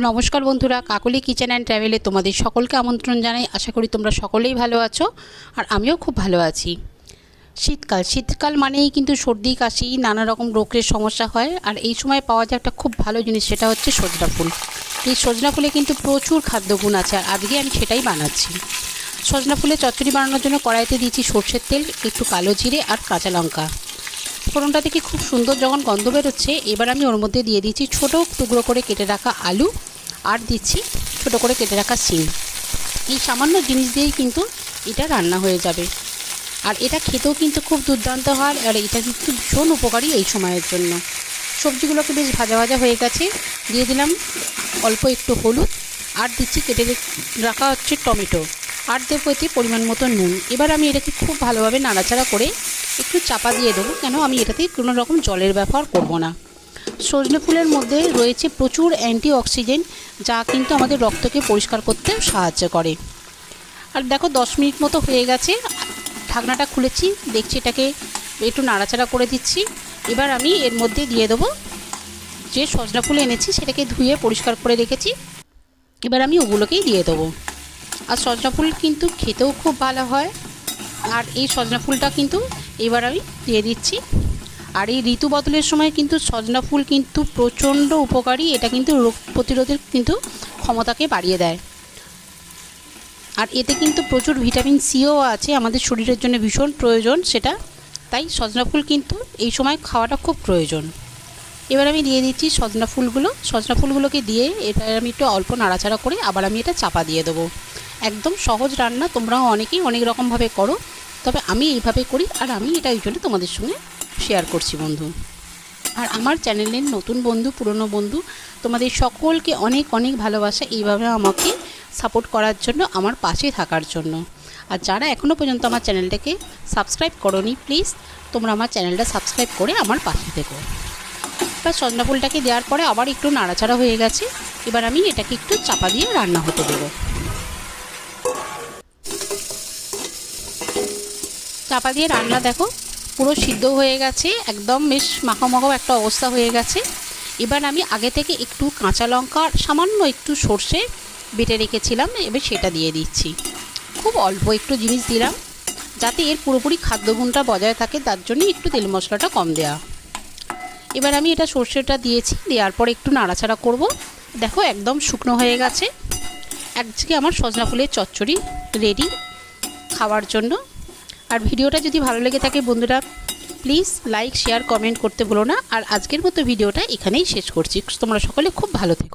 নমস্কার বন্ধুরা, কাকলি kitchen and ট্রাভেলে তোমাদের সকলকে আমন্ত্রণ জানাই। আশা করি তোমরা সকলেই ভালো আছো আর আমিও খুব ভালো আছি। শীতকাল মানেই কিন্তু সর্দি কাশি নানা রকম রোগের সমস্যা হয়। আর এই সময় পাওয়া যায় একটা খুব ভালো জিনিস, সেটা হচ্ছে সজনা ফুল। এই সজনা ফুলে কিন্তু প্রচুর খাদ্যগুণ আছে আর আজকে আমি সেটাই বানাচ্ছি। সজনা ফুলে চচ্চড়ি বানানোর জন্য কড়াইতে দিয়েছি সর্ষের তেল, একটু কালো জিরে আর কাঁচা লঙ্কা। ফোড়নটা থেকে খুব সুন্দর যখন গন্ধ বেরোচ্ছে, এবার আমি ওর মধ্যে দিয়ে দিচ্ছি ছোটো টুকরো করে কেটে রাখা আলু আর দিচ্ছি ছোটো করে কেটে রাখা শিম। এই সামান্য জিনিস দিয়েই কিন্তু এটা রান্না হয়ে যাবে আর এটা খেতেও কিন্তু খুব দুর্দান্ত হয় আর এটা কিন্তু ভীষণ উপকারী এই সময়ের জন্য। সবজিগুলোকে বেশ ভাজা ভাজা হয়ে গেছে, দিয়ে দিলাম অল্প একটু হলুদ আর দিচ্ছি কেটে রাখা হচ্ছে টমেটো আর দেবো এতে পরিমাণ মতো নুন। এবার আমি এটাকে খুব ভালোভাবে নাড়াচাড়া করে একটু চাপা দিয়ে দেবো, কেন আমি এটাতে কোনো রকম জলের ব্যবহার করব না। সজনে ফুলের মধ্যে রয়েছে প্রচুর অ্যান্টিঅক্সিডেন্ট, যা কিন্তু আমাদের রক্তকে পরিষ্কার করতে সাহায্য করে। আর দেখো 10 মিনিট মতো হয়ে গেছে, ঢাকনাটা খুলেছি, দেখছি এটাকে একটু নাড়াচাড়া করে দিচ্ছি। এবার আমি এর মধ্যে দিয়ে দেবো যে সজনা ফুল এনেছি, সেটাকে ধুয়ে পরিষ্কার করে রেখেছি। এবার আমি ওগুলোকেই দিয়ে দেবো। আর সজনা ফুল কিন্তু খেতেও খুব ভালো হয়। আর এই সজনা ফুলটা কিন্তু এবার আমি দিয়ে দিচ্ছি। আর এই ঋতু বদলের সময় কিন্তু সজনা ফুল কিন্তু প্রচণ্ড উপকারী, এটা কিন্তু রোগ প্রতিরোধের কিন্তু ক্ষমতাকে বাড়িয়ে দেয়। আর এতে কিন্তু প্রচুর ভিটামিন সিও আছে, আমাদের শরীরের জন্য ভীষণ প্রয়োজন সেটা। তাই সজনা ফুল কিন্তু এই সময় খাওয়াটা খুব প্রয়োজন। এবার আমি দিয়ে দিচ্ছি সজনা ফুলগুলোকে দিয়ে এটা আমি একটু অল্প নাড়াচাড়া করে আবার আমি এটা চাপা দিয়ে দেবো। একদম সহজ রান্না, তোমরাও অনেকেই অনেক রকমভাবে করো, তবে আমি এইভাবে করি আর আমি এটা এই জন্য তোমাদের সঙ্গে শেয়ার করছি বন্ধু। আর আমার চ্যানেলের নতুন বন্ধু পুরনো বন্ধু তোমাদের সকলকে অনেক অনেক ভালোবাসা, এইভাবে আমাকে সাপোর্ট করার জন্য, আমার পাশে থাকার জন্য। আর যারা এখনও পর্যন্ত আমার চ্যানেলটাকে সাবস্ক্রাইব করোনি, প্লিজ তোমরা আমার চ্যানেলটা সাবস্ক্রাইব করে আমার পাশে থেকো। এবার সজনা ফুলটাকে দেওয়ার পরে আবার একটু নাড়াচাড়া হয়ে গেছে, এবার আমি এটাকে একটু চাপা দিয়ে রান্না হতে দেবো। চাপা দিয়ে রান্না দেখো পুরো সিদ্ধ হয়ে গেছে, একদম বেশ মাখামাখা একটা অবস্থা হয়ে গেছে। এবার আমি আগে থেকে একটু কাঁচা লঙ্কা সামান্য একটু সর্ষে বেটে রেখেছিলাম, এবার সেটা দিয়ে দিচ্ছি। খুব অল্প একটু জিনিস দিলাম যাতে এর পুরোপুরি খাদ্যগুণটা বজায় থাকে, তার জন্য একটু তেল মশলাটা কম দেওয়া। এবার আমি এটা সর্ষেটা দিয়েছি, দেওয়ার পর একটু নাড়াচাড়া করব। দেখো একদম শুকনো হয়ে গেছে। আজকে আমার সজনা ফুলের চচ্চড়ি রেডি খাওয়ার জন্য। আর ভিডিওটা যদি ভালো লেগে থাকে বন্ধুরা, প্লিজ লাইক শেয়ার কমেন্ট করতে ভুলো না। আর আজকের মতো ভিডিওটা এখানেই শেষ করছি। তোমরা সকলে খুব ভালো থেকো।